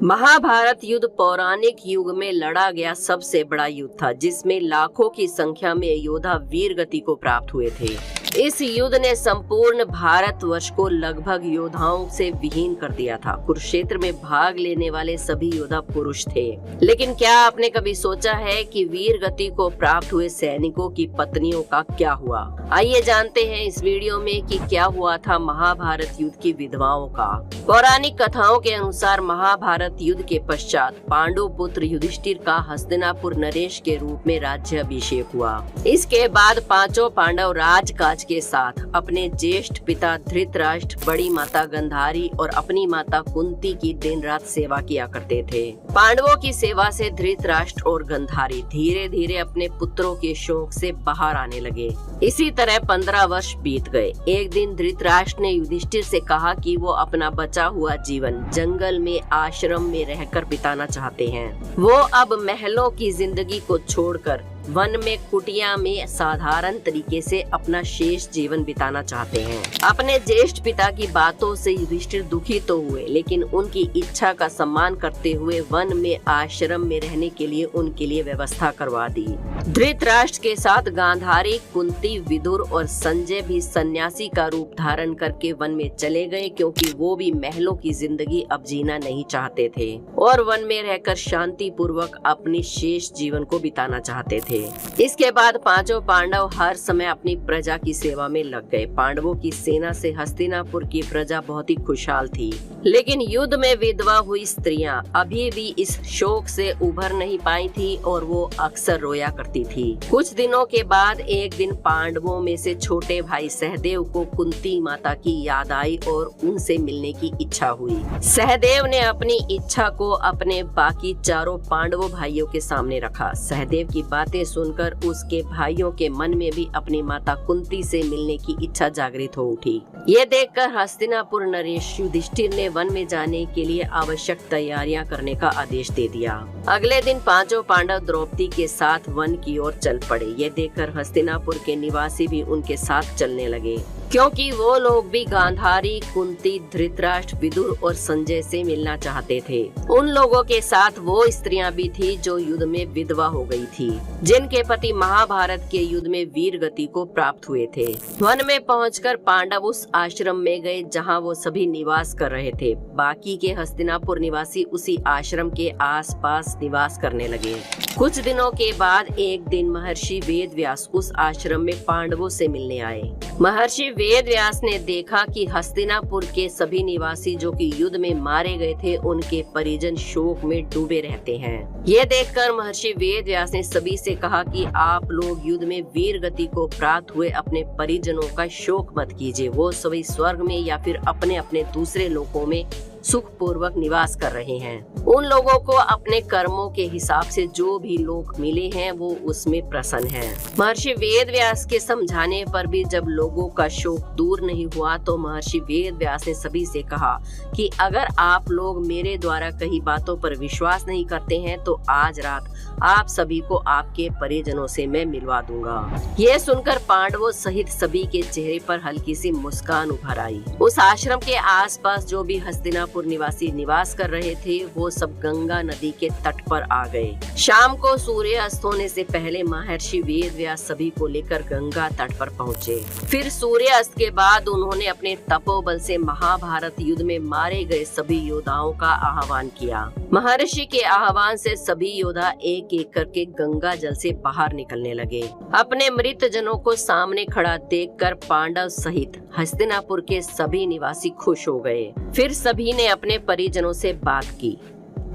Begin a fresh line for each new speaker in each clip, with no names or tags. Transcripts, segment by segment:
महाभारत युद्ध पौराणिक युग में लड़ा गया सबसे बड़ा युद्ध था, जिसमें लाखों की संख्या में योद्धा वीर गति को प्राप्त हुए थे। इस युद्ध ने संपूर्ण भारतवर्ष को लगभग योद्धाओं से विहीन कर दिया था। कुरुक्षेत्र में भाग लेने वाले सभी योद्धा पुरुष थे, लेकिन क्या आपने कभी सोचा है कि वीर गति को प्राप्त हुए सैनिकों की पत्नियों का क्या हुआ? आइए जानते हैं इस वीडियो में कि क्या हुआ था महाभारत युद्ध की विधवाओं का। पौराणिक कथाओं के अनुसार महाभारत युद्ध के पश्चात पांडु पुत्र युधिष्ठिर का हस्तिनापुर नरेश के रूप में राज्याभिषेक हुआ। इसके बाद पांचों पांडव राजकाज के साथ अपने ज्येष्ठ पिता धृतराष्ट्र, बड़ी माता गांधारी और अपनी माता कुंती की दिन रात सेवा किया करते थे। पांडवों की सेवा से धृतराष्ट्र और गांधारी धीरे धीरे अपने पुत्रों के शोक से बाहर आने लगे। इसी तरह 15 वर्ष बीत गए। एक दिन धृतराष्ट्र ने युधिष्ठिर से कहा कि वो अपना बचा हुआ जीवन जंगल में आश्रम में रहकर बिताना चाहते हैं। वो अब महलों की जिंदगी को छोड़कर वन में कुटिया में साधारण तरीके से अपना शेष जीवन बिताना चाहते हैं। अपने ज्येष्ठ पिता की बातों से युधिष्ठिर दुखी तो हुए, लेकिन उनकी इच्छा का सम्मान करते हुए वन में आश्रम में रहने के लिए उनके लिए व्यवस्था करवा दी। धृतराष्ट्र के साथ गांधारी, कुंती, विदुर और संजय भी सन्यासी का रूप धारण करके वन में चले गए, क्योंकि वो भी महलों की जिंदगी अब जीना नहीं चाहते थे और वन में रहकर शांति पूर्वक अपनी शेष जीवन को बिताना चाहते थे। इसके बाद पांचों पांडव हर समय अपनी प्रजा की सेवा में लग गए। पांडवों की सेना से हस्तिनापुर की प्रजा बहुत ही खुशहाल थी, लेकिन युद्ध में विधवा हुई स्त्रियां अभी भी इस शोक से उभर नहीं पाई थी और वो अक्सर रोया करती थी। कुछ दिनों के बाद एक दिन पांडवों में से छोटे भाई सहदेव को कुंती माता की याद आई और उनसे मिलने की इच्छा हुई। सहदेव ने अपनी इच्छा को अपने बाकी चारों पांडवों भाइयों के सामने रखा। सहदेव की बातें सुनकर उसके भाइयों के मन में भी अपनी माता कुंती से मिलने की इच्छा जागृत हो उठी। ये देखकर हस्तिनापुर नरेश युधिष्ठिर ने वन में जाने के लिए आवश्यक तैयारियां करने का आदेश दे दिया। अगले दिन पांचों पांडव द्रौपदी के साथ वन की ओर चल पड़े। ये देखकर हस्तिनापुर के निवासी भी उनके साथ चलने लगे, क्योंकि वो लोग भी गांधारी, कुंती, धृतराष्ट्र, विदुर और संजय से मिलना चाहते थे। उन लोगों के साथ वो स्त्रियां भी थी जो युद्ध में विधवा हो गई थी, जिनके पति महाभारत के युद्ध में वीर गति को प्राप्त हुए थे। वन में पहुंचकर पांडव उस आश्रम में गए जहां वो सभी निवास कर रहे थे। बाकी के हस्तिनापुर निवासी उसी आश्रम के आसपास निवास करने लगे। कुछ दिनों के बाद एक दिन महर्षि वेदव्यास उस आश्रम में पांडवों से मिलने आए। महर्षि वेदव्यास ने देखा कि हस्तिनापुर के सभी निवासी जो कि युद्ध में मारे गए थे, उनके परिजन शोक में डूबे रहते हैं। ये देखकर महर्षि वेदव्यास ने सभी से कहा कि आप लोग युद्ध में वीर गति को प्राप्त हुए अपने परिजनों का शोक मत कीजिए। वो सभी स्वर्ग में या फिर अपने अपने दूसरे लोकों में सुख पूर्वक निवास कर रहे हैं। उन लोगों को अपने कर्मों के हिसाब से जो भी लोग मिले हैं वो उसमें प्रसन्न हैं। महर्षि वेदव्यास के समझाने पर भी जब लोगों का शोक दूर नहीं हुआ, तो महर्षि वेदव्यास ने सभी से कहा कि अगर आप लोग मेरे द्वारा कही बातों पर विश्वास नहीं करते हैं तो आज रात आप सभी को आपके परिजनों से मैं मिलवा दूंगा। ये सुनकर पांडवों सहित सभी के चेहरे पर हल्की सी मुस्कान उभर आई। उस आश्रम के आसपास जो भी हस्तिनापुर निवासी निवास कर रहे थे, वो सब गंगा नदी के तट पर आ गए। शाम को सूर्य अस्त होने से पहले महर्षि वेदव्यास सभी को लेकर गंगा तट पर पहुँचे। फिर सूर्य अस्त के बाद उन्होंने अपने तपोबल से महाभारत युद्ध में मारे गए सभी योद्धाओं का आह्वान किया। महर्षि के आह्वान से सभी योद्धा एक एक करके गंगा जल से बाहर निकलने लगे। अपने मृत जनों को सामने खड़ा देखकर पांडव सहित हस्तिनापुर के सभी निवासी खुश हो गए। फिर सभी ने अपने परिजनों से बात की।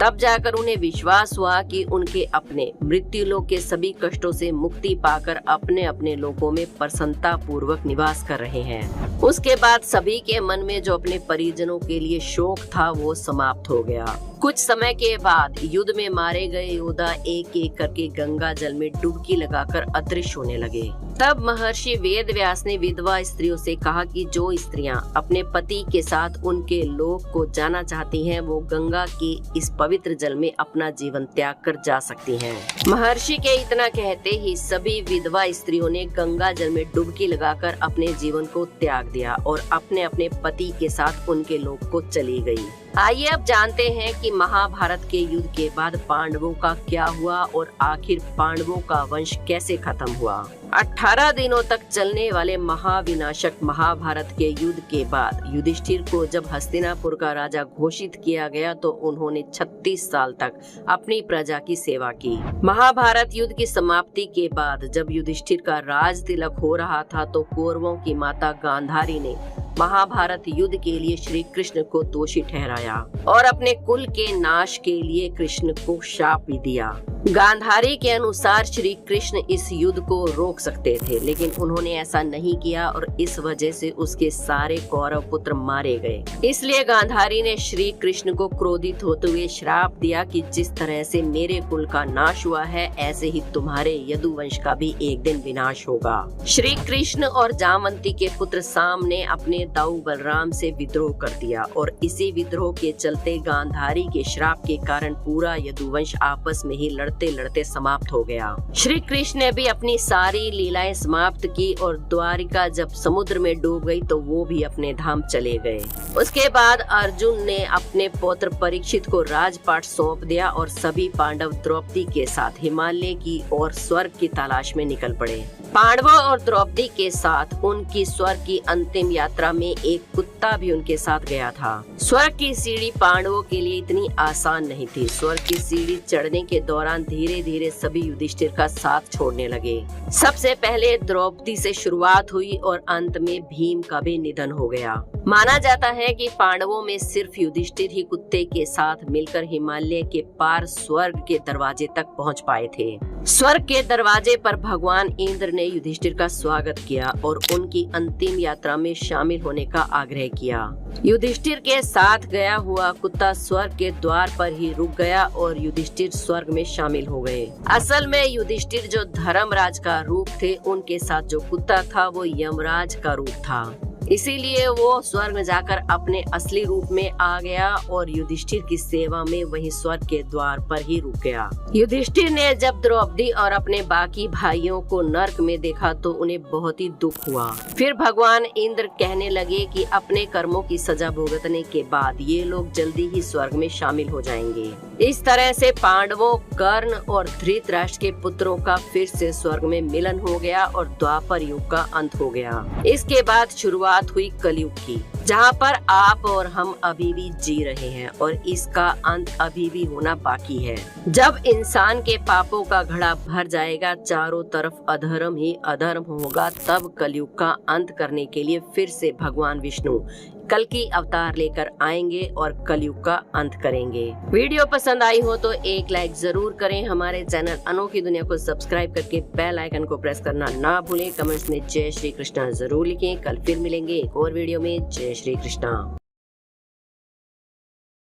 तब जाकर उन्हें विश्वास हुआ कि उनके अपने मृत्यु लोक के सभी कष्टों से मुक्ति पाकर अपने अपने लोकों में प्रसन्नता पूर्वक निवास कर रहे हैं। उसके बाद सभी के मन में जो अपने परिजनों के लिए शोक था वो समाप्त हो गया। कुछ समय के बाद युद्ध में मारे गए योद्धा एक एक करके गंगा जल में डुबकी लगाकर अदृश्य होने लगे। तब महर्षि वेदव्यास ने विधवा स्त्रियों से कहा कि जो स्त्रियां अपने पति के साथ उनके लोक को जाना चाहती हैं, वो गंगा के इस पवित्र जल में अपना जीवन त्याग कर जा सकती हैं। महर्षि के इतना कहते ही सभी विधवा स्त्रियों ने गंगा जल में डुबकी लगाकर अपने जीवन को त्याग दिया और अपने अपने पति के साथ उनके लोक को चली गई। आइए अब जानते हैं कि महाभारत के युद्ध के बाद पांडवों का क्या हुआ और आखिर पांडवों का वंश कैसे खत्म हुआ। 18 दिनों तक चलने वाले महाविनाशक महाभारत के युद्ध के बाद युधिष्ठिर को जब हस्तिनापुर का राजा घोषित किया गया तो उन्होंने 36 साल तक अपनी प्रजा की सेवा की। महाभारत युद्ध की समाप्ति के बाद जब युधिष्ठिर का राज तिलक हो रहा था तो कौरवों की माता गांधारी ने महाभारत युद्ध के लिए श्री कृष्ण को दोषी ठहराया और अपने कुल के नाश के लिए कृष्ण को शाप भी दिया। गांधारी के अनुसार श्री कृष्ण इस युद्ध को रोक सकते थे, लेकिन उन्होंने ऐसा नहीं किया और इस वजह से उसके सारे कौरव पुत्र मारे गए। इसलिए गांधारी ने श्री कृष्ण को क्रोधित होते हुए श्राप दिया कि जिस तरह से मेरे कुल का नाश हुआ है ऐसे ही तुम्हारे यदुवंश का भी एक दिन विनाश होगा। श्री कृष्ण और जामवंती के पुत्र साम ने अपने दाऊ बलराम से विद्रोह कर दिया और इसी विद्रोह के चलते गांधारी के श्राप के कारण पूरा यदुवंश आपस में ही लड़ते लड़ते समाप्त हो गया। श्री कृष्ण ने भी अपनी सारी लीलाएं समाप्त की और द्वारिका जब समुद्र में डूब गई तो वो भी अपने धाम चले गए। उसके बाद अर्जुन ने अपने पौत्र परीक्षित को राजपाट सौंप दिया और सभी पांडव द्रौपदी के साथ हिमालय की और स्वर्ग की तलाश में निकल पड़े। पांडवों और द्रौपदी के साथ उनकी स्वर्ग की अंतिम यात्रा में एक कुत्ता भी उनके साथ गया था। स्वर्ग की सीढ़ी पांडवों के लिए इतनी आसान नहीं थी। स्वर्ग की सीढ़ी चढ़ने के दौरान धीरे धीरे सभी युधिष्ठिर का साथ छोड़ने लगे। सबसे पहले द्रौपदी से शुरुआत हुई और अंत में भीम का भी निधन हो गया। माना जाता है कि पांडवों में सिर्फ युधिष्ठिर ही कुत्ते के साथ मिलकर हिमालय के पार स्वर्ग के दरवाजे तक पहुंच पाए थे। स्वर्ग के दरवाजे पर भगवान इंद्र ने युधिष्ठिर का स्वागत किया और उनकी अंतिम यात्रा में शामिल होने का आग्रह किया। युधिष्ठिर के साथ गया हुआ कुत्ता स्वर्ग के द्वार पर ही रुक गया और युधिष्ठिर स्वर्ग में शामिल हो गए। असल में युधिष्ठिर जो धर्मराज का रूप थे, उनके साथ जो कुत्ता था वो यमराज का रूप था। इसीलिए वो स्वर्ग में जाकर अपने असली रूप में आ गया और युधिष्ठिर की सेवा में वही स्वर्ग के द्वार पर ही रुक गया। युधिष्ठिर ने जब द्रौपदी और अपने बाकी भाइयों को नर्क में देखा तो उन्हें बहुत ही दुख हुआ। फिर भगवान इंद्र कहने लगे कि अपने कर्मों की सजा भुगतने के बाद ये लोग जल्दी ही स्वर्ग में शामिल हो जाएंगे। इस तरह से पांडवों, कर्ण और धृतराष्ट्र के पुत्रों का फिर से स्वर्ग में मिलन हो गया और द्वापर युग का अंत हो गया। इसके बाद शुरुआत हुई कलयुग की, जहाँ पर आप और हम अभी भी जी रहे हैं और इसका अंत अभी भी होना बाकी है। जब इंसान के पापों का घड़ा भर जाएगा, चारों तरफ अधर्म ही अधर्म होगा, तब कलयुग का अंत करने के लिए फिर से भगवान विष्णु कल की अवतार लेकर आएंगे और कलयुग का अंत करेंगे। वीडियो पसंद आई हो तो एक लाइक जरूर करें। हमारे चैनल अनोखी दुनिया को सब्सक्राइब करके बेल आइकन को प्रेस करना ना भूलें। कमेंट्स में जय श्री कृष्णा जरूर लिखें। कल फिर मिलेंगे एक और वीडियो में। जय श्री कृष्णा।